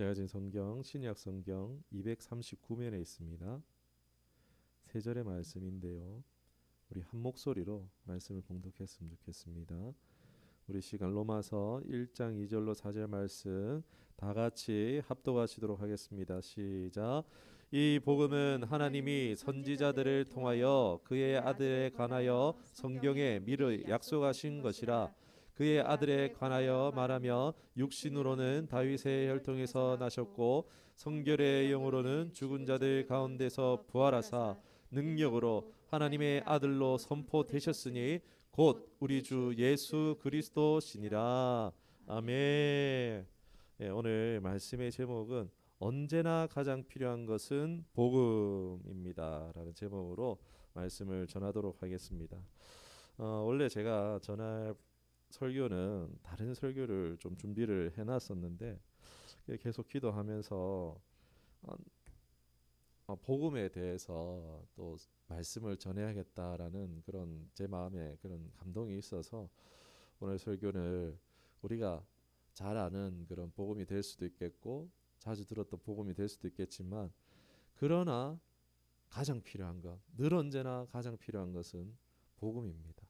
제가 지금 성경 신약 성경 239면에 있습니다. 세 절의 말씀인데요. 우리 한 목소리로 말씀을 봉독했으면 좋겠습니다. 우리 시간 로마서 1장 2절로 4절 말씀 다 같이 합독하시도록 하겠습니다. 시작. 이 복음은 하나님이 선지자들을 통하여 그의 아들에 관하여 성경에 미리 약속하신 것이라. 그의 아들에 관하여 말하며 육신으로는 다윗의 혈통에서 나셨고 성결의 영으로는 죽은 자들 가운데서 부활하사 능력으로 하나님의 아들로 선포되셨으니 곧 우리 주 예수 그리스도시니라. 아멘. 네, 오늘 말씀의 제목은 언제나 가장 필요한 것은 복음입니다 라는 제목으로 말씀을 전하도록 하겠습니다. 원래 제가 전할 설교는 다른 설교를 좀 준비를 해놨었는데 계속 기도하면서 복음에 대해서 또 말씀을 전해야겠다라는 그런 제 마음에 그런 감동이 있어서 오늘 설교를 우리가 잘 아는 그런 복음이 될 수도 있겠고 자주 들었던 복음이 될 수도 있겠지만 그러나 가장 필요한 것, 늘 언제나 가장 필요한 것은 복음입니다.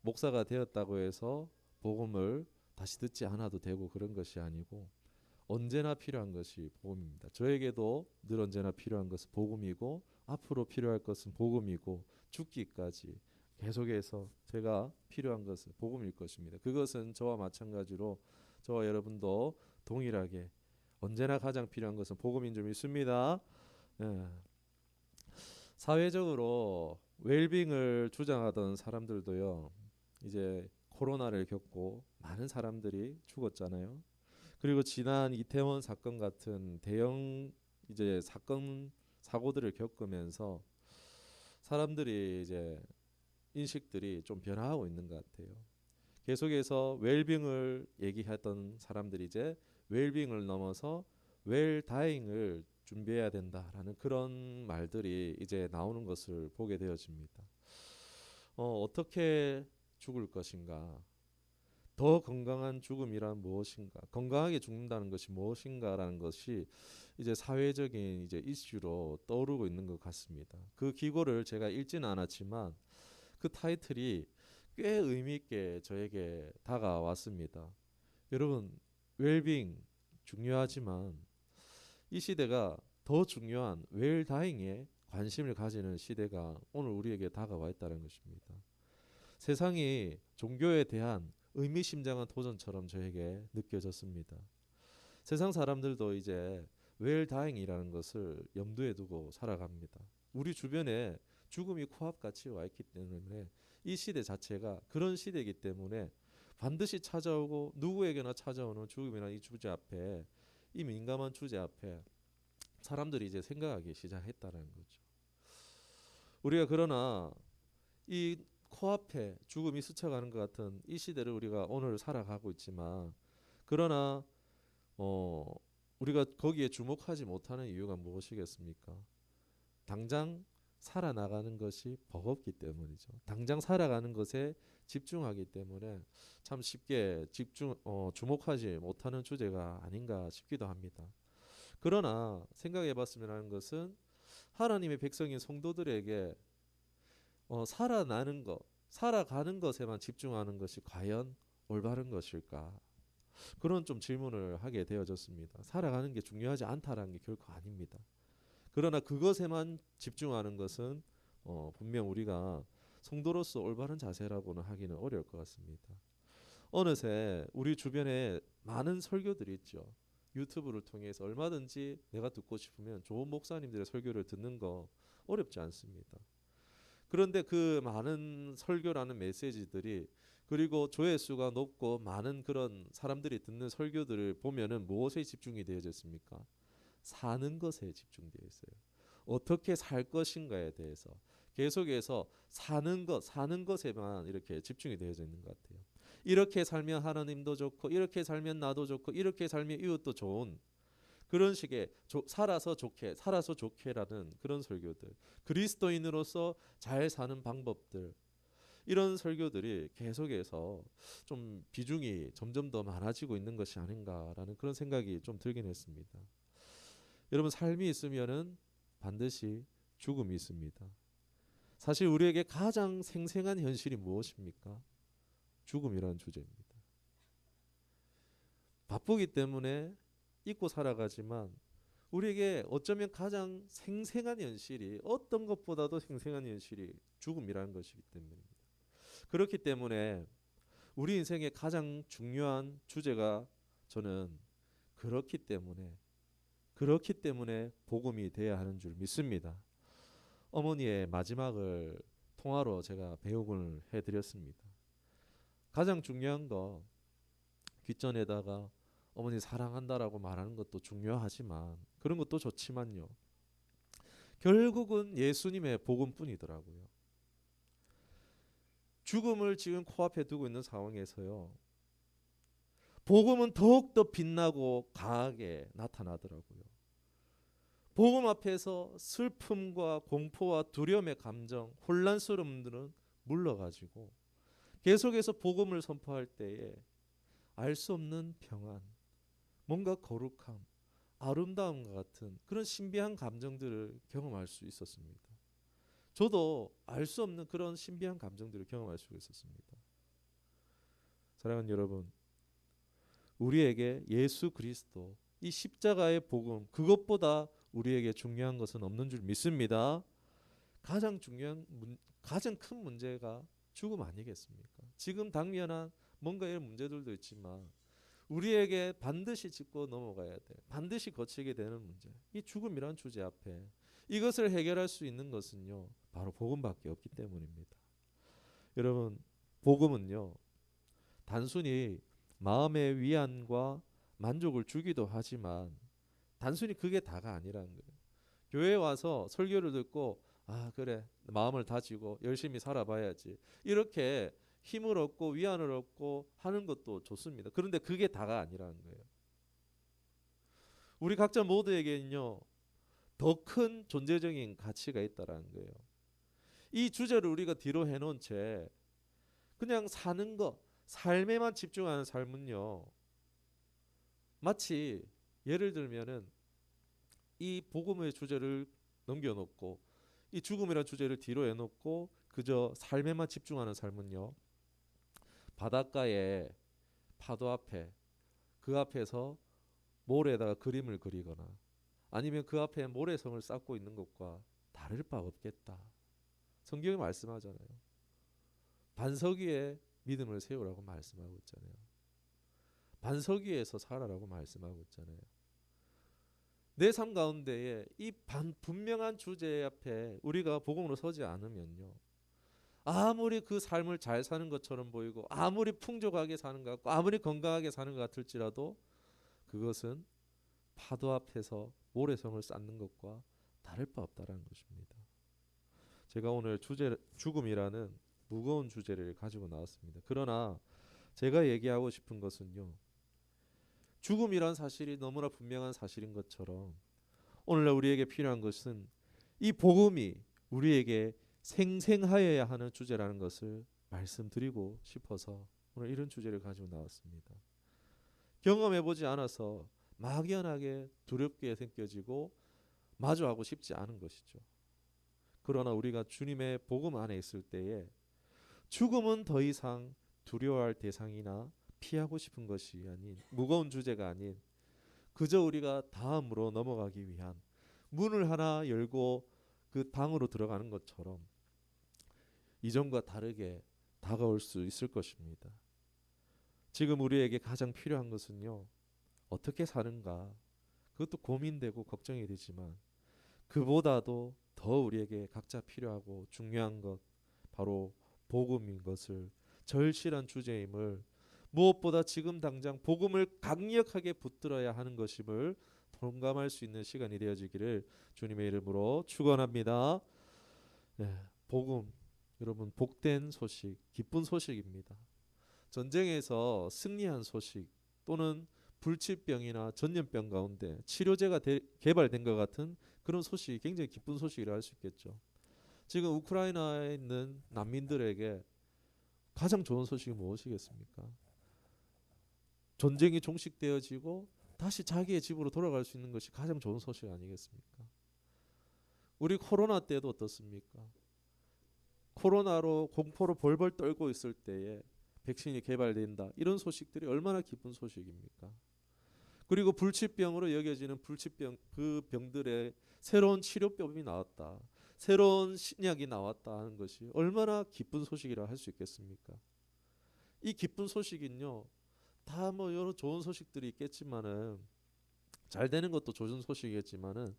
목사가 되었다고 해서 복음을 다시 듣지 않아도 되고 그런 것이 아니고 언제나 필요한 것이 복음입니다. 저에게도 늘 언제나 필요한 것은 복음이고 앞으로 필요할 것은 복음이고 죽기까지 계속해서 제가 필요한 것은 복음일 것입니다. 그것은 저와 마찬가지로 저와 여러분도 동일하게 언제나 가장 필요한 것은 복음인 줄 믿습니다. 예. 사회적으로 웰빙을 주장하던 사람들도요. 이제 코로나를 겪고 많은 사람들이 죽었잖아요. 그리고 지난 이태원 사건 같은 대형 이제 사고들을 겪으면서 사람들이 이제 인식들이 좀 변화하고 있는 것 같아요. 계속해서 웰빙을 얘기했던 사람들이 이제 웰빙을 넘어서 웰다잉을 준비해야 된다라는 그런 말들이 이제 나오는 것을 보게 되어집니다. 어떻게 죽을 것인가? 더 건강한 죽음이란 무엇인가? 건강하게 죽는다는 것이 무엇인가라는 것이 이제 사회적인 이제 이슈로 떠오르고 있는 것 같습니다. 그 기고를 제가 읽지는 않았지만 그 타이틀이 꽤 의미 있게 저에게 다가왔습니다. 여러분, 웰빙 중요하지만 이 시대가 더 중요한 웰다잉에 관심을 가지는 시대가 오늘 우리에게 다가와 있다는 것입니다. 세상이 종교에 대한 의미심장한 도전처럼 저에게 느껴졌습니다. 세상 사람들도 이제 웰다잉이라는 것을 염두에 두고 살아갑니다. 우리 주변에 죽음이 코앞같이 와 있기 때문에 이 시대 자체가 그런 시대이기 때문에 반드시 찾아오고 누구에게나 찾아오는 죽음이라는 이 주제 앞에 이 민감한 주제 앞에 사람들이 이제 생각하기 시작했다는 거죠. 우리가 그러나 이 코앞에 죽음이 스쳐가는 것 같은 이 시대를 우리가 오늘 살아가고 있지만 그러나 우리가 거기에 주목하지 못하는 이유가 무엇이겠습니까? 당장 살아나가는 것이 버겁기 때문이죠. 당장 살아가는 것에 집중하기 때문에 참 쉽게 주목하지 못하는 주제가 아닌가 싶기도 합니다. 그러나 생각해봤으면 하는 것은 하나님의 백성인 성도들에게 살아나는 것, 살아가는 것에만 집중하는 것이 과연 올바른 것일까? 그런 좀 질문을 하게 되어졌습니다. 살아가는 게 중요하지 않다라는 게 결코 아닙니다. 그러나 그것에만 집중하는 것은 분명 우리가 성도로서 올바른 자세라고는 하기는 어려울 것 같습니다. 어느새 우리 주변에 많은 설교들이 있죠. 유튜브를 통해서 얼마든지 내가 듣고 싶으면 좋은 목사님들의 설교를 듣는 거 어렵지 않습니다. 그런데 그 많은 설교라는 메시지들이 그리고 조회수가 높고 많은 그런 사람들이 듣는 설교들을 보면은 무엇에 집중이 되어져 있습니까? 사는 것에 집중되어 있어요. 어떻게 살 것인가에 대해서 계속해서 사는 것에만 이렇게 집중이 되어져 있는 것 같아요. 이렇게 살면 하나님도 좋고 이렇게 살면 나도 좋고 이렇게 살면 이웃도 좋은 그런 식의 살아서 좋게라는 그런 설교들, 그리스도인으로서 잘 사는 방법들, 이런 설교들이 계속해서 좀 비중이 점점 더 많아지고 있는 것이 아닌가라는 그런 생각이 좀 들긴 했습니다. 여러분, 삶이 있으면은 반드시 죽음이 있습니다. 사실 우리에게 가장 생생한 현실이 무엇입니까? 죽음이라는 주제입니다. 바쁘기 때문에 잊고 살아가지만 우리에게 어쩌면 가장 생생한 현실이, 어떤 것보다도 생생한 현실이 죽음이라는 것이기 때문입니다. 그렇기 때문에 우리 인생의 가장 중요한 주제가, 저는 그렇기 때문에 복음이 돼야 하는 줄 믿습니다. 어머니의 마지막을 통화로 제가 배웅을 해드렸습니다. 가장 중요한 거, 귓전에다가 어머니 사랑한다라고 말하는 것도 중요하지만, 그런 것도 좋지만요, 결국은 예수님의 복음뿐이더라고요. 죽음을 지금 코앞에 두고 있는 상황에서요, 복음은 더욱더 빛나고 강하게 나타나더라고요. 복음 앞에서 슬픔과 공포와 두려움의 감정, 혼란스러움들은 물러가지고 계속해서 복음을 선포할 때에 알 수 없는 평안, 뭔가 거룩함, 아름다움과 같은 그런 신비한 감정들을 경험할 수 있었습니다. 저도 알 수 없는 그런 신비한 감정들을 경험할 수 있었습니다. 사랑하는 여러분, 우리에게 예수 그리스도, 이 십자가의 복음, 그것보다 우리에게 중요한 것은 없는 줄 믿습니다. 가장 큰 문제가 죽음 아니겠습니까? 지금 당면한 뭔가 이런 문제들도 있지만 우리에게 반드시 짚고 넘어가야 돼, 반드시 거치게 되는 문제, 이 죽음이란 주제 앞에 이것을 해결할 수 있는 것은요, 바로 복음밖에 없기 때문입니다. 여러분, 복음은요, 단순히 마음의 위안과 만족을 주기도 하지만 단순히 그게 다가 아니라는 거예요. 교회에 와서 설교를 듣고, 아 그래, 마음을 다지고 열심히 살아봐야지, 이렇게 힘을 얻고 위안을 얻고 하는 것도 좋습니다. 그런데 그게 다가 아니라는 거예요. 우리 각자 모두에게는요, 더 큰 존재적인 가치가 있다라는 거예요. 이 주제를 우리가 뒤로 해놓은 채 그냥 사는 것, 삶에만 집중하는 삶은요, 마치 예를 들면은 이 복음의 주제를 넘겨놓고 이 죽음이라는 주제를 뒤로 해놓고 그저 삶에만 집중하는 삶은요, 바닷가에 파도 앞에, 그 앞에서 모래에다가 그림을 그리거나 아니면 그 앞에 모래성을 쌓고 있는 것과 다를 바 없겠다. 성경이 말씀하잖아요. 반석 위에 믿음을 세우라고 말씀하고 있잖아요. 반석 위에서 살아라고 말씀하고 있잖아요. 내 삶 가운데에 이 분명한 주제 앞에 우리가 복음으로 서지 않으면요, 아무리 그 삶을 잘 사는 것처럼 보이고 아무리 풍족하게 사는 것 같고 아무리 건강하게 사는 것 같을지라도 그것은 파도 앞에서 모래성을 쌓는 것과 다를 바 없다라는 것입니다. 제가 오늘 죽음이라는 무거운 주제를 가지고 나왔습니다. 그러나 제가 얘기하고 싶은 것은요, 죽음이란 사실이 너무나 분명한 사실인 것처럼 오늘날 우리에게 필요한 것은 이 복음이 우리에게 생생하여야 하는 주제라는 것을 말씀드리고 싶어서 오늘 이런 주제를 가지고 나왔습니다. 경험해보지 않아서 막연하게 두렵게 느껴지고 마주하고 싶지 않은 것이죠. 그러나 우리가 주님의 복음 안에 있을 때에 죽음은 더 이상 두려워할 대상이나 피하고 싶은 것이 아닌, 무거운 주제가 아닌, 그저 우리가 다음으로 넘어가기 위한 문을 하나 열고 그 방으로 들어가는 것처럼 이전과 다르게 다가올 수 있을 것입니다. 지금 우리에게 가장 필요한 것은요, 어떻게 사는가, 그것도 고민되고 걱정이 되지만 그보다도 더 우리에게 각자 필요하고 중요한 것, 바로 복음인 것을, 절실한 주제임을, 무엇보다 지금 당장 복음을 강력하게 붙들어야 하는 것임을 동감할 수 있는 시간이 되어지기를 주님의 이름으로 축원합니다. 네, 복음, 여러분, 복된 소식, 기쁜 소식입니다. 전쟁에서 승리한 소식 또는 불치병이나 전염병 가운데 치료제가 개발된 것 같은 그런 소식이 굉장히 기쁜 소식이라 할 수 있겠죠. 지금 우크라이나에 있는 난민들에게 가장 좋은 소식이 무엇이겠습니까? 전쟁이 종식되어지고 다시 자기의 집으로 돌아갈 수 있는 것이 가장 좋은 소식 아니겠습니까? 우리 코로나 때도 어떻습니까? 코로나로 공포로 벌벌 떨고 있을 때에 백신이 개발된다. 이런 소식들이 얼마나 기쁜 소식입니까? 그리고 불치병으로 여겨지는 불치병 그 병들의 새로운 치료법이 나왔다. 새로운 신약이 나왔다 하는 것이 얼마나 기쁜 소식이라 할 수 있겠습니까? 이 기쁜 소식은요. 다 뭐 여러 좋은 소식들이 있겠지만은 잘 되는 것도 좋은 소식이겠지만은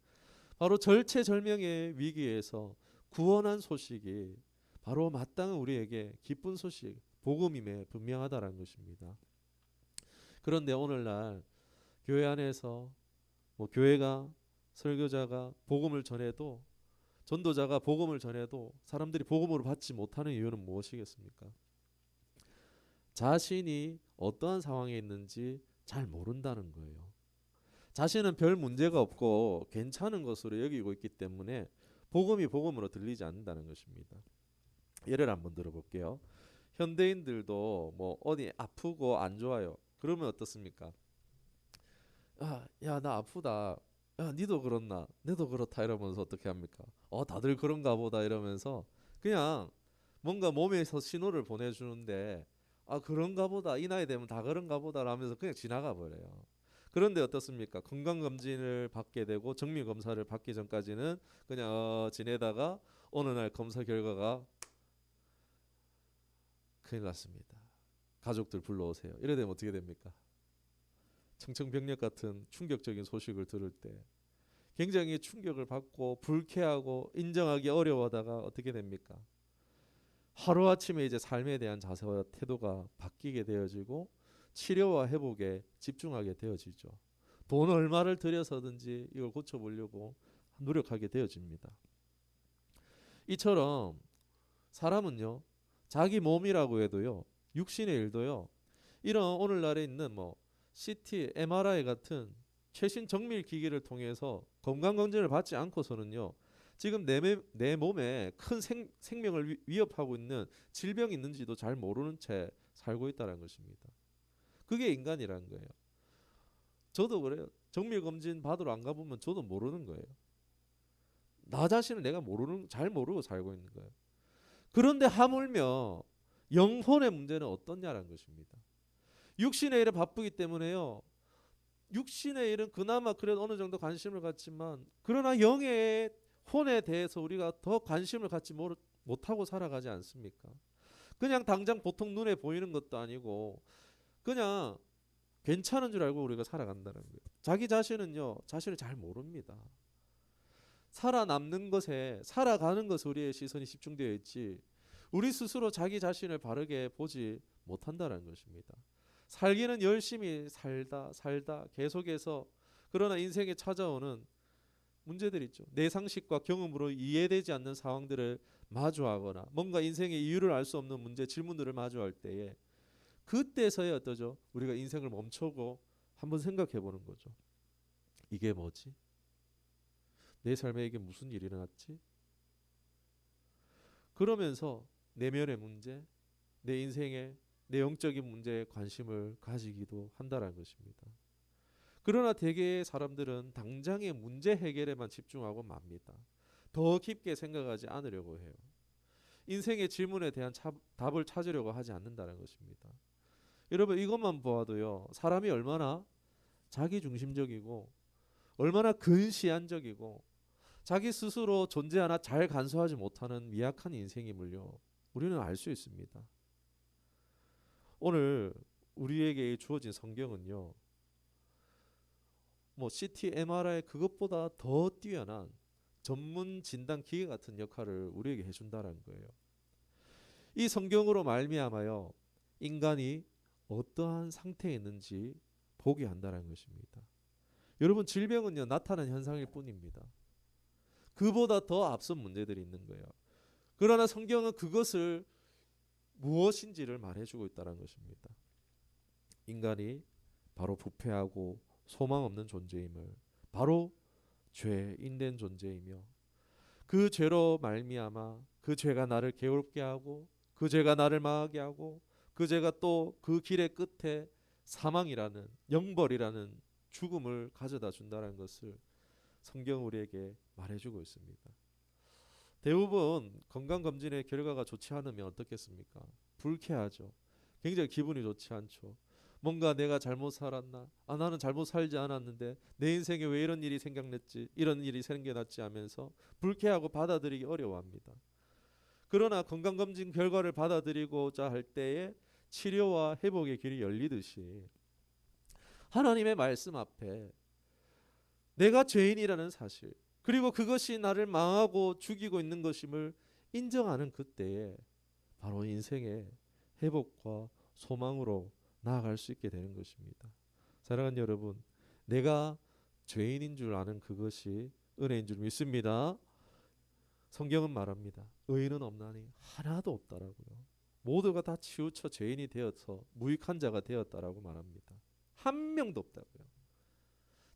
바로 절체절명의 위기에서 구원한 소식이 바로 마땅한 우리에게 기쁜 소식, 복음임에 분명하다라는 것입니다. 그런데 오늘날 교회 안에서 뭐 교회가 설교자가 복음을 전해도 전도자가 복음을 전해도 사람들이 복음으로 받지 못하는 이유는 무엇이겠습니까? 자신이 어떠한 상황에 있는지 잘 모른다는 거예요. 자신은 별 문제가 없고 괜찮은 것으로 여기고 있기 때문에 복음이 복음으로 들리지 않는다는 것입니다. 예를 한번 들어볼게요. 현대인들도 뭐 어디 아프고 안 좋아요. 그러면 어떻습니까? 야, 나 아프다. 야, 니도 그렇나? 내도 그렇다 이러면서 어떻게 합니까? 다들 그런가 보다 이러면서 그냥 뭔가 몸에서 신호를 보내주는데 그런가 보다. 이 나이 되면 다 그런가 보다 라면서 그냥 지나가 버려요. 그런데 어떻습니까? 건강검진을 받게 되고 정밀검사를 받기 전까지는 그냥 지내다가 어느 날 검사 결과가 큰일 났습니다. 가족들 불러오세요. 이래 되면 어떻게 됩니까? 청천벽력 같은 충격적인 소식을 들을 때 굉장히 충격을 받고 불쾌하고 인정하기 어려워하다가 어떻게 됩니까? 하루아침에 이제 삶에 대한 자세와 태도가 바뀌게 되어지고 치료와 회복에 집중하게 되어지죠. 돈 얼마를 들여서든지 이걸 고쳐보려고 노력하게 되어집니다. 이처럼 사람은요, 자기 몸이라고 해도요, 육신의 일도요, 이런 오늘날에 있는 뭐 CT, MRI 같은 최신 정밀 기기를 통해서 건강검진을 받지 않고서는요, 지금 내 몸에 큰 생명을 위협하고 있는 질병이 있는지도 잘 모르는 채 살고 있다는 것입니다. 그게 인간이라는 거예요. 저도 그래요. 정밀검진 받으러 안 가보면 저도 모르는 거예요. 나 자신을 내가 잘 모르고 살고 있는 거예요. 그런데 하물며 영혼의 문제는 어떻냐라는 것입니다. 육신의 일에 바쁘기 때문에요. 육신의 일은 그나마 그래도 어느 정도 관심을 갖지만 그러나 영의 혼에 대해서 우리가 더 관심을 갖지 못하고 살아가지 않습니까? 그냥 당장 보통 눈에 보이는 것도 아니고 그냥 괜찮은 줄 알고 우리가 살아간다는 거예요. 자기 자신은요, 자신을 잘 모릅니다. 살아남는 것에, 살아가는 것에 우리의 시선이 집중되어 있지 우리 스스로 자기 자신을 바르게 보지 못한다는 것입니다. 살기는 열심히 살다 계속해서 그러나 인생에 찾아오는 문제들이 있죠. 내 상식과 경험으로 이해되지 않는 상황들을 마주하거나 뭔가 인생의 이유를 알 수 없는 문제, 질문들을 마주할 때에 그때서야 어떠죠? 우리가 인생을 멈추고 한번 생각해 보는 거죠. 이게 뭐지? 내 삶에 이게 무슨 일이 일어났지? 그러면서 내면의 문제, 내 인생의 내 영적인 문제에 관심을 가지기도 한다는 것입니다. 그러나 대개의 사람들은 당장의 문제 해결에만 집중하고 맙니다. 더 깊게 생각하지 않으려고 해요. 인생의 질문에 대한 답을 찾으려고 하지 않는다는 것입니다. 여러분 이것만 보아도요. 사람이 얼마나 자기중심적이고 얼마나 근시안적이고 자기 스스로 존재 하나 잘 간수하지 못하는 미약한 인생임을요. 우리는 알 수 있습니다. 오늘 우리에게 주어진 성경은요. 뭐 CT, MRI 그것보다 더 뛰어난 전문 진단 기계 같은 역할을 우리에게 해준다는 거예요. 이 성경으로 말미암아요. 인간이 어떠한 상태에 있는지 보게 한다는 것입니다. 여러분 질병은요. 나타나는 현상일 뿐입니다. 그보다 더 앞선 문제들이 있는 거예요. 그러나 성경은 그것을 무엇인지를 말해주고 있다는 것입니다. 인간이 바로 부패하고 소망 없는 존재임을 바로 죄인된 존재이며 그 죄로 말미암아 그 죄가 나를 괴롭게 하고 그 죄가 나를 망하게 하고 그 죄가 또 그 길의 끝에 사망이라는 영벌이라는 죽음을 가져다 준다는 것을 성경 우리에게 말해주고 있습니다. 대부분 건강검진의 결과가 좋지 않으면 어떻겠습니까? 불쾌하죠. 굉장히 기분이 좋지 않죠. 뭔가 내가 잘못 살았나? 나는 잘못 살지 않았는데 내 인생에 왜 이런 일이 생겨났지? 이런 일이 생겨났지 하면서 불쾌하고 받아들이기 어려워합니다. 그러나 건강검진 결과를 받아들이고자 할 때에 치료와 회복의 길이 열리듯이 하나님의 말씀 앞에 내가 죄인이라는 사실, 그리고 그것이 나를 망하고 죽이고 있는 것임을 인정하는 그때에 바로 인생의 회복과 소망으로 나아갈 수 있게 되는 것입니다. 사랑하는 여러분, 내가 죄인인 줄 아는 그것이 은혜인 줄 믿습니다. 성경은 말합니다. 의인은 없나니 하나도 없다라고요. 모두가 다 치우쳐 죄인이 되어서 무익한 자가 되었다라고 말합니다. 한 명도 없다고요.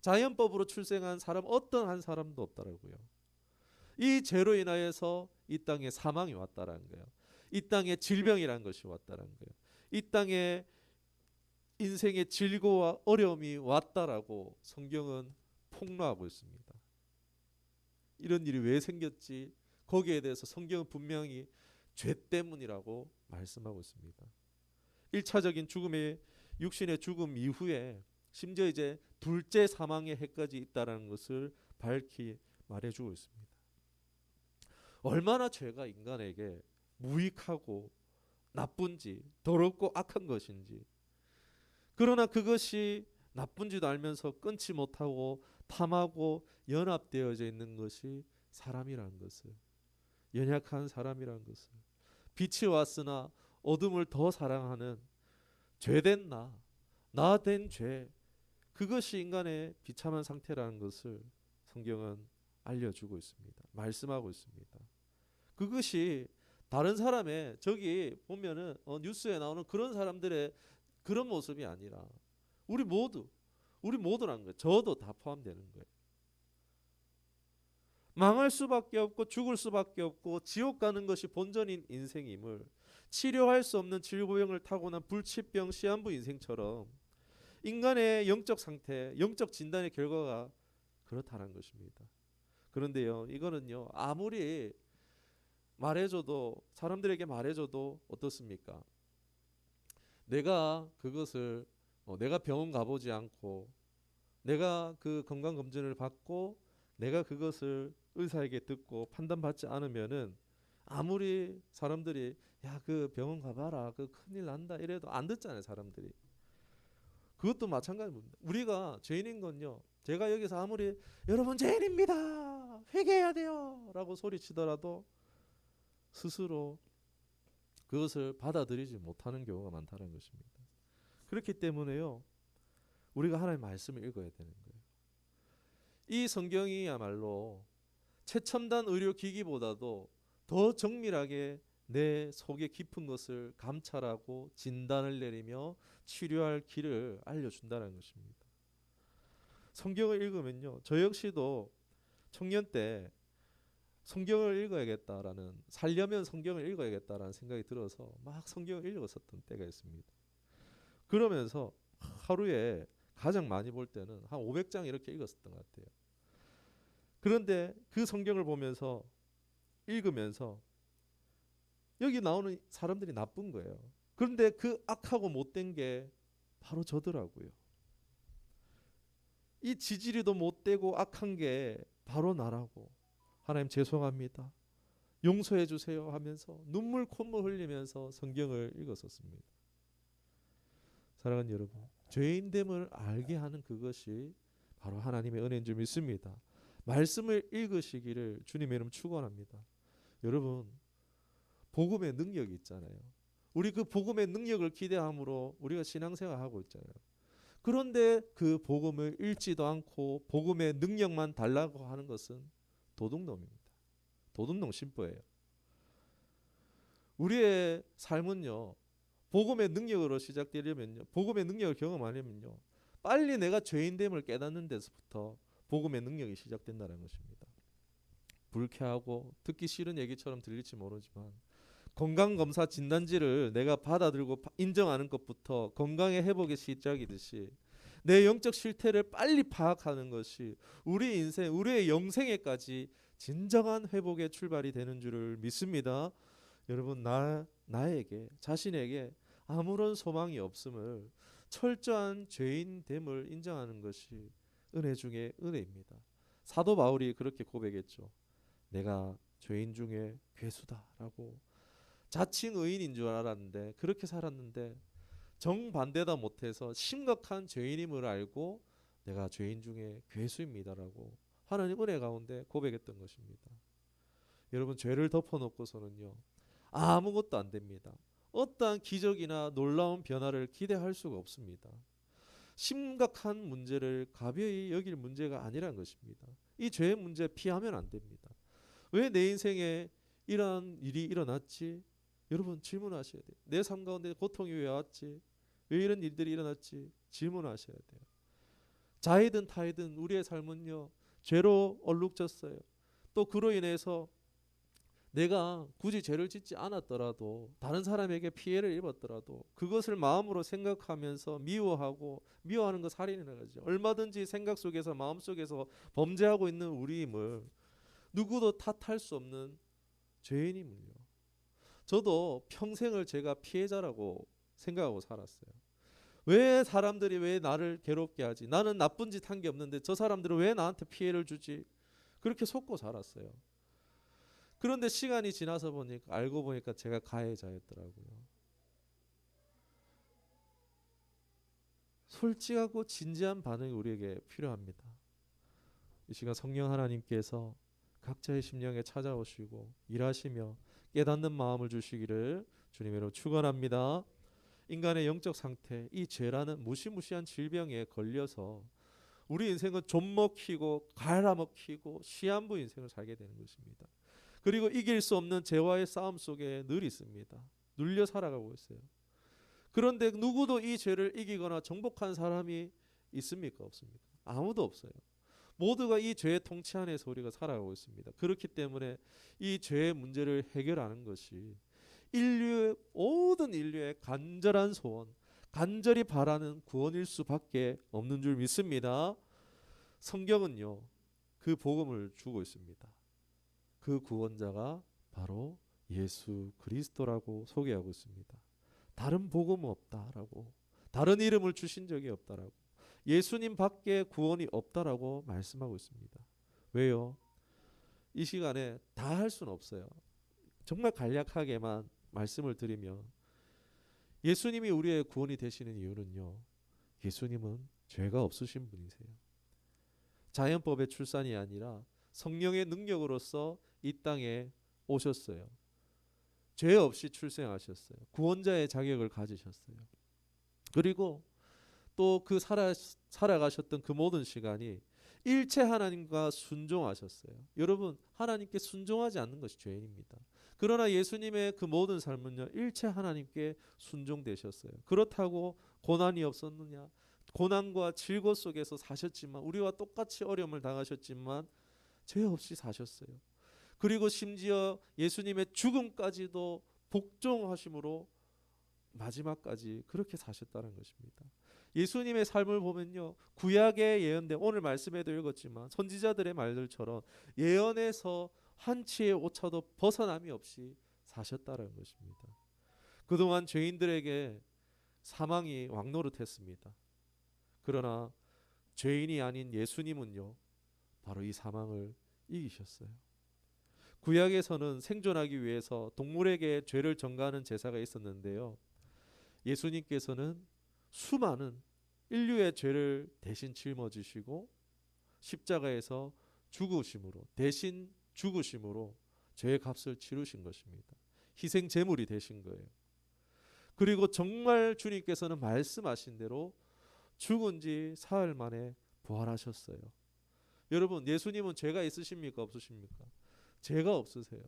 자연법으로 출생한 사람 어떤 한 사람도 없다라고요. 이 죄로 인하여서 이 땅에 사망이 왔다라는 거예요. 이 땅에 질병이라는 것이 왔다라는 거예요. 이 땅에 인생의 질고와 어려움이 왔다라고 성경은 폭로하고 있습니다. 이런 일이 왜 생겼지? 거기에 대해서 성경은 분명히 죄 때문이라고 말씀하고 있습니다. 1차적인 죽음의 육신의 죽음 이후에 심지어 이제 둘째 사망의 해까지 있다라는 것을 밝히 말해주고 있습니다. 얼마나 죄가 인간에게 무익하고 나쁜지, 더럽고 악한 것인지, 그러나 그것이 나쁜지도 알면서 끊지 못하고 탐하고 연합되어져 있는 것이 사람이라는 것을, 연약한 사람이라는 것을, 빛이 왔으나 어둠을 더 사랑하는 죄된 나 된 죄, 그것이 인간의 비참한 상태라는 것을 성경은 알려주고 있습니다. 말씀하고 있습니다. 그것이 다른 사람의, 저기 보면은 뉴스에 나오는 그런 사람들의 그런 모습이 아니라 우리 모두라는 거예요. 저도 다 포함되는 거예요. 망할 수밖에 없고 죽을 수밖에 없고 지옥 가는 것이 본전인 인생임을, 치료할 수 없는 질고병을 타고난 불치병 시한부 인생처럼 인간의 영적 상태, 영적 진단의 결과가 그렇다는 것입니다. 그런데요, 이거는요, 아무리 말해줘도, 사람들에게 말해줘도 어떻습니까? 내가 그것을 내가 병원 가보지 않고 내가 그 건강검진을 받고 내가 그것을 의사에게 듣고 판단받지 않으면은 아무리 사람들이 야, 그 병원 가봐라, 그 큰일 난다 이래도 안 듣잖아요, 사람들이. 그것도 마찬가지입니다. 우리가 죄인인 건요, 제가 여기서 아무리 여러분 죄인입니다, 회개해야 돼요 라고 소리치더라도 스스로 그것을 받아들이지 못하는 경우가 많다는 것입니다. 그렇기 때문에요, 우리가 하나님의 말씀을 읽어야 되는 거예요. 이 성경이야말로 최첨단 의료기기보다도 더 정밀하게 내 속의 깊은 것을 감찰하고 진단을 내리며 치료할 길을 알려준다는 것입니다. 성경을 읽으면요, 저 역시도 청년 때 성경을 읽어야겠다라는, 살려면 성경을 읽어야겠다라는 생각이 들어서 막 성경을 읽었었던 때가 있습니다. 그러면서 하루에 가장 많이 볼 때는 한 500장 이렇게 읽었었던 것 같아요. 그런데 그 성경을 보면서, 읽으면서 여기 나오는 사람들이 나쁜 거예요. 그런데 그 악하고 못된 게 바로 저더라고요. 이 지지리도 못되고 악한 게 바로 나라고, 하나님 죄송합니다, 용서해 주세요 하면서 눈물 콧물 흘리면서 성경을 읽었었습니다. 사랑하는 여러분, 죄인됨을 알게 하는 그것이 바로 하나님의 은혜인 줄 믿습니다. 말씀을 읽으시기를 주님의 이름 축원합니다. 여러분, 복음의 능력이 있잖아요. 우리 그 복음의 능력을 기대함으로 우리가 신앙생활하고 있잖아요. 그런데 그 복음을 읽지도 않고 복음의 능력만 달라고 하는 것은 도둑놈입니다. 도둑놈 심보예요. 우리의 삶은요, 복음의 능력으로 시작되려면요, 복음의 능력을 경험하려면요, 빨리 내가 죄인됨을 깨닫는 데서부터 복음의 능력이 시작된다는 것입니다. 불쾌하고 듣기 싫은 얘기처럼 들릴지 모르지만 건강검사 진단지를 내가 받아들고 인정하는 것부터 건강의 회복의 시작이듯이 내 영적 실태를 빨리 파악하는 것이 우리 인생, 우리의 영생에까지 진정한 회복의 출발이 되는 줄을 믿습니다. 여러분, 나에게, 자신에게 아무런 소망이 없음을, 철저한 죄인됨을 인정하는 것이 은혜 중에 은혜입니다. 사도 바울이 그렇게 고백했죠. 내가 죄인 중에 괴수다라고. 자칭 의인인 줄 알았는데, 그렇게 살았는데 정반대다 못해서 심각한 죄인임을 알고 내가 죄인 중에 괴수입니다라고 하나님 은혜 가운데 고백했던 것입니다. 여러분, 죄를 덮어놓고서는요, 아무것도 안 됩니다. 어떠한 기적이나 놀라운 변화를 기대할 수가 없습니다. 심각한 문제를 가벼이 여길 문제가 아니란 것입니다. 이 죄의 문제 피하면 안 됩니다. 왜 내 인생에 이러한 일이 일어났지? 여러분, 질문하셔야 돼요. 내 삶 가운데 고통이 왜 왔지? 왜 이런 일들이 일어났지? 질문하셔야 돼요. 자이든 타이든 우리의 삶은요, 죄로 얼룩졌어요. 또 그로 인해서 내가 굳이 죄를 짓지 않았더라도, 다른 사람에게 피해를 입었더라도 그것을 마음으로 생각하면서 미워하는 거 살인이라는 거죠. 얼마든지 생각 속에서, 마음 속에서 범죄하고 있는 우리임을 누구도 탓할 수 없는 죄인임을요. 저도 평생을 제가 피해자라고 생각하고 살았어요. 왜 사람들이 왜 나를 괴롭게 하지? 나는 나쁜 짓 한 게 없는데 저 사람들은 왜 나한테 피해를 주지? 그렇게 속고 살았어요. 그런데 시간이 지나서 보니까, 알고 보니까 제가 가해자였더라고요. 솔직하고 진지한 반응이 우리에게 필요합니다. 이 시간 성령 하나님께서 각자의 심령에 찾아오시고 일하시며 깨닫는 마음을 주시기를 주님으로 축원합니다. 인간의 영적 상태, 이 죄라는 무시무시한 질병에 걸려서 우리 인생은 좀먹히고 갈아먹히고 시한부 인생을 살게 되는 것입니다. 그리고 이길 수 없는 죄와의 싸움 속에 늘 있습니다. 눌려 살아가고 있어요. 그런데 누구도 이 죄를 이기거나 정복한 사람이 있습니까? 없습니까? 아무도 없어요. 모두가 이 죄의 통치 안에서 우리가 살아가고 있습니다. 그렇기 때문에 이 죄의 문제를 해결하는 것이 모든 인류의 간절한 소원, 간절히 바라는 구원일 수밖에 없는 줄 믿습니다. 성경은요, 그 복음을 주고 있습니다. 그 구원자가 바로 예수 그리스도라고 소개하고 있습니다. 다른 복음은 없다라고, 다른 이름을 주신 적이 없다라고, 예수님 밖에 구원이 없다라고 말씀하고 있습니다. 왜요? 이 시간에 다 할 수는 없어요. 정말 간략하게만 말씀을 드리면, 예수님이 우리의 구원이 되시는 이유는요, 예수님은 죄가 없으신 분이세요. 자연법의 출산이 아니라 성령의 능력으로서 이 땅에 오셨어요. 죄 없이 출생하셨어요. 구원자의 자격을 가지셨어요. 그리고 또 그 살아가셨던 그 모든 시간이 일체 하나님과 순종하셨어요. 여러분, 하나님께 순종하지 않는 것이 죄인입니다. 그러나 예수님의 그 모든 삶은요, 일체 하나님께 순종되셨어요. 그렇다고 고난이 없었느냐? 고난과 질고 속에서 사셨지만, 우리와 똑같이 어려움을 당하셨지만 죄 없이 사셨어요. 그리고 심지어 예수님의 죽음까지도 복종하심으로 마지막까지 그렇게 사셨다는 것입니다. 예수님의 삶을 보면요, 구약의 예언대, 오늘 말씀에도 읽었지만 선지자들의 말들처럼 예언에서 한치의 오차도 벗어남이 없이 사셨다는 것입니다. 그동안 죄인들에게 사망이 왕노릇했습니다. 그러나 죄인이 아닌 예수님은요, 바로 이 사망을 이기셨어요. 구약에서는 생존하기 위해서 동물에게 죄를 전가하는 제사가 있었는데요, 예수님께서는 수많은 인류의 죄를 대신 짊어지시고 십자가에서 대신 죽으심으로 죄의 값을 치르신 것입니다. 희생 제물이 되신 거예요. 그리고 정말 주님께서는 말씀하신 대로 죽은 지 사흘 만에 부활하셨어요. 여러분, 예수님은 죄가 있으십니까? 없으십니까? 죄가 없으세요.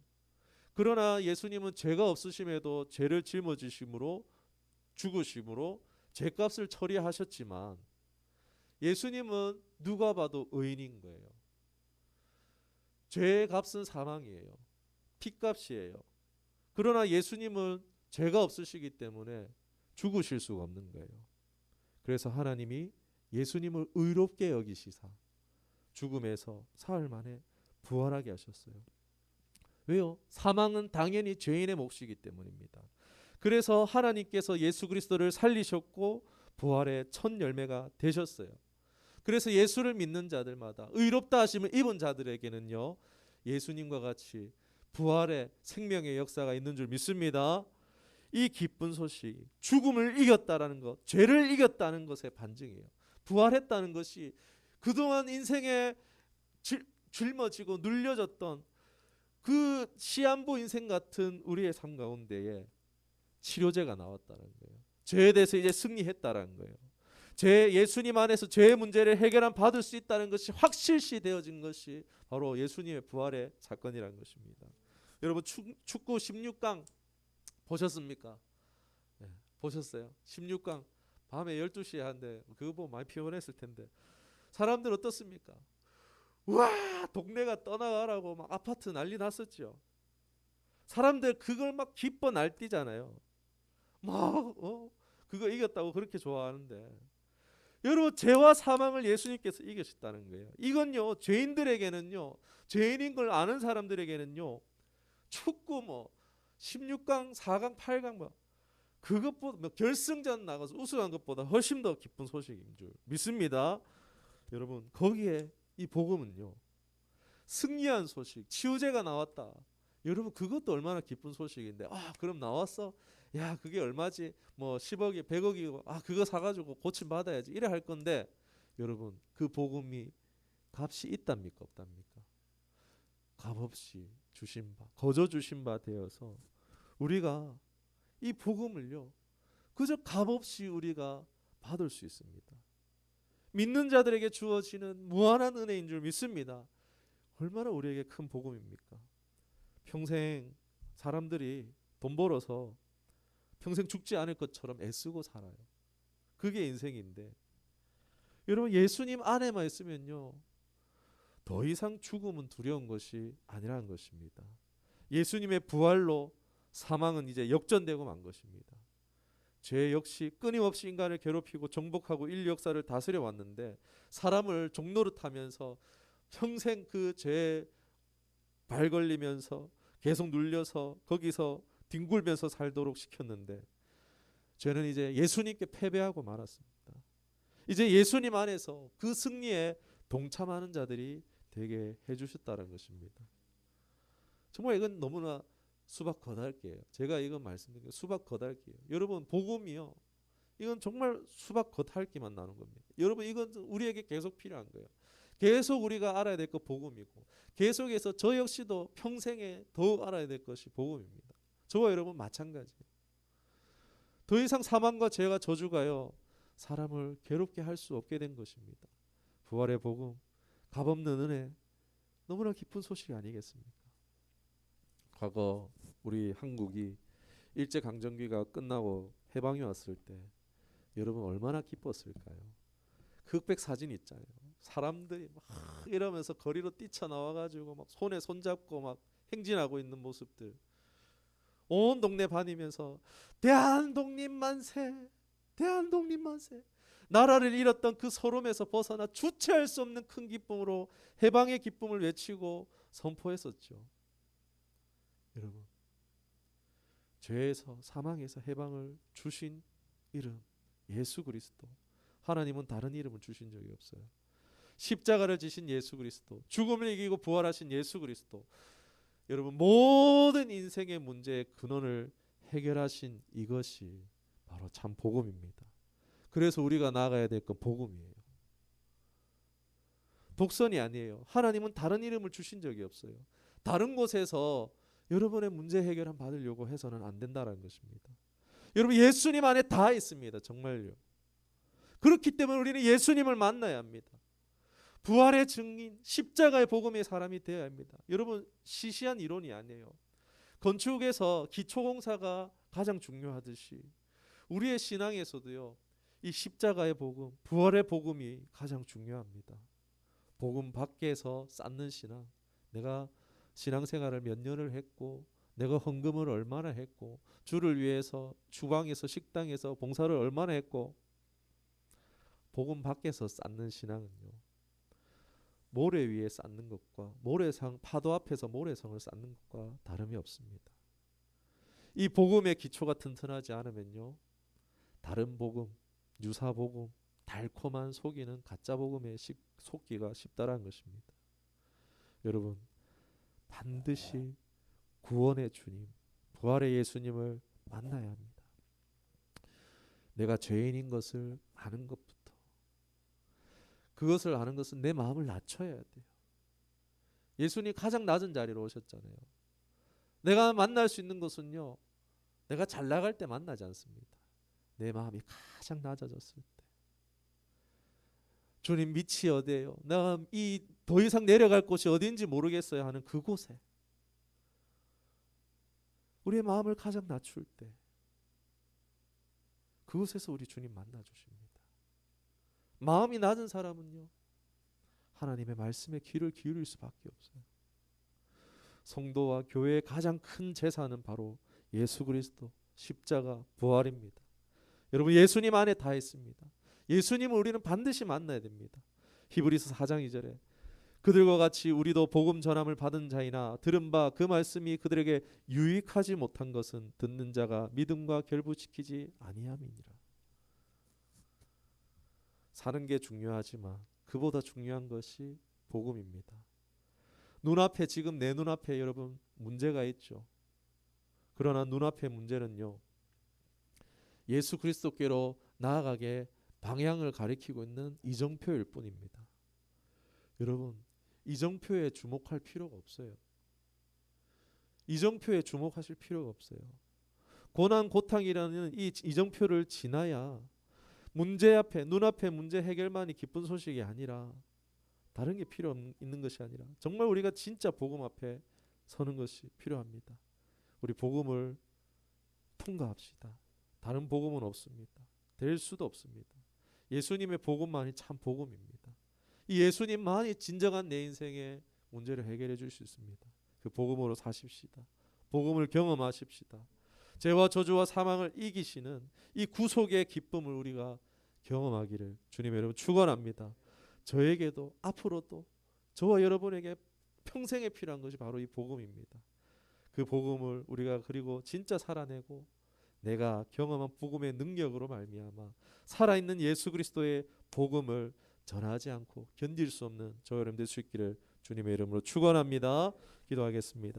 그러나 예수님은 죄가 없으심에도 죄를 짊어지심으로, 죽으심으로 죄값을 처리하셨지만, 예수님은 누가 봐도 의인인 거예요. 죄의 값은 사망이에요. 피값이에요. 그러나 예수님은 죄가 없으시기 때문에 죽으실 수가 없는 거예요. 그래서 하나님이 예수님을 의롭게 여기시사 죽음에서 사흘 만에 부활하게 하셨어요. 왜요? 사망은 당연히 죄인의 몫이기 때문입니다. 그래서 하나님께서 예수 그리스도를 살리셨고 부활의 첫 열매가 되셨어요. 그래서 예수를 믿는 자들마다 의롭다 하심을 입은 자들에게는요, 예수님과 같이 부활의 생명의 역사가 있는 줄 믿습니다. 이 기쁜 소식, 죽음을 이겼다라는 것, 죄를 이겼다는 것의 반증이에요. 부활했다는 것이 그동안 인생에 짊어지고 눌려졌던 그 시한부 인생 같은 우리의 삶 가운데에 치료제가 나왔다는 거예요. 죄에 대해서 이제 승리했다는 거예요. 예수님 안에서 죄의 문제를 해결한 받을 수 있다는 것이 확실시 되어진 것이 바로 예수님의 부활의 사건이라는 것입니다. 여러분 축구 16강 보셨습니까? 네, 보셨어요? 16강 밤에 12시에 하는데 그거 보면 많이 피곤했을 텐데 사람들 어떻습니까? 와, 동네가 떠나가라고 막 아파트 난리 났었죠. 사람들 그걸 막 기뻐 날뛰잖아요. 막 그거 이겼다고 그렇게 좋아하는데, 여러분 죄와 사망을 예수님께서 이기셨다는 거예요. 이건요 죄인들에게는요, 죄인인 걸 아는 사람들에게는요, 축구 뭐 16강 4강 8강 뭐 그것보다 뭐 결승전 나가서 우승한 것보다 훨씬 더 기쁜 소식인 줄 믿습니다. 여러분 거기에 이 복음은요, 승리한 소식, 치유제가 나왔다. 여러분 그것도 얼마나 기쁜 소식인데, 그럼 나왔어? 야 그게 얼마지? 뭐 10억이 100억이고 그거 사가지고 고침 받아야지 이래 할 건데, 여러분 그 복음이 값이 있답니까 없답니까? 값없이 주신 바, 거저 주신 바 되어서 우리가 이 복음을요 그저 값없이 우리가 받을 수 있습니다. 믿는 자들에게 주어지는 무한한 은혜인 줄 믿습니다. 얼마나 우리에게 큰 복음입니까? 평생 사람들이 돈 벌어서 평생 죽지 않을 것처럼 애쓰고 살아요. 그게 인생인데, 여러분 예수님 안에만 있으면요 더 이상 죽음은 두려운 것이 아니라는 것입니다. 예수님의 부활로 사망은 이제 역전되고 만 것입니다. 죄 역시 끊임없이 인간을 괴롭히고 정복하고 인류 역사를 다스려 왔는데, 사람을 종노릇하면서 평생 그 죄에 발 걸리면서 계속 눌려서 거기서 뒹굴면서 살도록 시켰는데, 죄는 이제 예수님께 패배하고 말았습니다. 이제 예수님 안에서 그 승리에 동참하는 자들이 되게 해주셨다는 것입니다. 정말 이건 너무나 수박 겉핥기예요. 제가 이건 말씀드린 수박 겉핥기예요. 여러분 복음이요, 이건 정말 수박 겉핥기만 나눈 겁니다. 여러분 이건 우리에게 계속 필요한 거예요. 계속 우리가 알아야 될 것 복음이고, 계속해서 저 역시도 평생에 더욱 알아야 될 것이 복음입니다. 저와 여러분 마찬가지예요. 더 이상 사망과 죄와 저주가요 사람을 괴롭게 할 수 없게 된 것입니다. 부활의 복음, 값없는 은혜, 너무나 기쁜 소식이 아니겠습니까? 과거 우리 한국이 일제강점기가 끝나고 해방이 왔을 때 여러분 얼마나 기뻤을까요? 그 흑백 사진 있잖아요. 사람들이 막 이러면서 거리로 뛰쳐나와가지고 막 손에 손잡고 막 행진하고 있는 모습들, 온 동네 다니면서 대한독립 만세, 대한독립 만세. 나라를 잃었던 그 서름에서 벗어나 주체할 수 없는 큰 기쁨으로 해방의 기쁨을 외치고 선포했었죠. 여러분 죄에서 사망에서 해방을 주신 이름 예수 그리스도, 하나님은 다른 이름을 주신 적이 없어요. 십자가를 지신 예수 그리스도, 죽음을 이기고 부활하신 예수 그리스도, 여러분 모든 인생의 문제의 근원을 해결하신 이것이 바로 참 복음입니다. 그래서 우리가 나아가야 될 건 복음이에요. 독선이 아니에요. 하나님은 다른 이름을 주신 적이 없어요. 다른 곳에서 여러분의 문제 해결을 받으려고 해서는 안 된다는 것입니다. 여러분 예수님 안에 다 있습니다. 정말요. 그렇기 때문에 우리는 예수님을 만나야 합니다. 부활의 증인, 십자가의 복음의 사람이 되어야 합니다. 여러분 시시한 이론이 아니에요. 건축에서 기초공사가 가장 중요하듯이 우리의 신앙에서도요 이 십자가의 복음, 부활의 복음이 가장 중요합니다. 복음 밖에서 쌓는 신앙, 내가 신앙생활을 몇 년을 했고 내가 헌금을 얼마나 했고, 주를 위해서 주방에서 식당에서 봉사를 얼마나 했고. 복음 밖에서 쌓는 신앙은요, 모래 위에 쌓는 것과 모래성, 파도 앞에서 모래성을 쌓는 것과 다름이 없습니다. 이 복음의 기초가 튼튼하지 않으면요, 다른 복음, 유사 복음, 달콤한 속이는 가짜 복음에 속기가 쉽다라는 것입니다. 여러분, 반드시 구원의 주님, 부활의 예수님을 만나야 합니다. 내가 죄인인 것을 아는 것부터, 그것을 아는 것은 내 마음을 낮춰야 돼요. 예수님 가장 낮은 자리로 오셨잖아요. 내가 만날 수 있는 것은요, 내가 잘 나갈 때 만나지 않습니다. 내 마음이 가장 낮아졌을 때. 주님, 밑이 어디예요? 내가 이 더 이상 내려갈 곳이 어딘지 모르겠어요 하는 그곳에, 우리의 마음을 가장 낮출 때, 그곳에서 우리 주님 만나 주십니다. 마음이 낮은 사람은요, 하나님의 말씀에 귀를 기울일 수밖에 없어요. 성도와 교회의 가장 큰 재산은 바로 예수 그리스도, 십자가, 부활입니다. 여러분, 예수님 안에 다 있습니다. 예수님을 우리는 반드시 만나야 됩니다. 히브리서 4장 2절에 그들과 같이 우리도 복음 전함을 받은 자이나 들은 바 그 말씀이 그들에게 유익하지 못한 것은 듣는 자가 믿음과 결부시키지 아니함이니라. 사는 게 중요하지만 그보다 중요한 것이 복음입니다. 눈앞에, 지금 내 눈앞에 여러분 문제가 있죠. 그러나 눈앞의 문제는요, 예수 그리스도께로 나아가게 방향을 가리키고 있는 이정표일 뿐입니다. 여러분, 이정표에 주목할 필요가 없어요. 이정표에 주목하실 필요가 없어요. 고난 고탕이라는 이 이정표를 지나야 문제 앞에, 눈앞의 문제 해결만이 기쁜 소식이 아니라, 다른 게 필요 있는 것이 아니라 정말 우리가 진짜 복음 앞에 서는 것이 필요합니다. 우리 복음을 통과합시다. 다른 복음은 없습니다. 될 수도 없습니다. 예수님의 복음만이 참 복음입니다. 이 예수님만이 진정한 내 인생의 문제를 해결해 줄 수 있습니다. 그 복음으로 사십시다. 복음을 경험하십시다. 죄와 저주와 사망을 이기시는 이 구속의 기쁨을 우리가 경험하기를 주님의 이름으로 축원합니다. 저에게도 앞으로도 저와 여러분에게 평생에 필요한 것이 바로 이 복음입니다. 그 복음을 우리가 그리고 진짜 살아내고 내가 경험한 복음의 능력으로 말미암아 살아있는 예수 그리스도의 복음을 전하지 않고 견딜 수 없는 저 여러분 될 수 있기를 주님의 이름으로 축원합니다. 기도하겠습니다.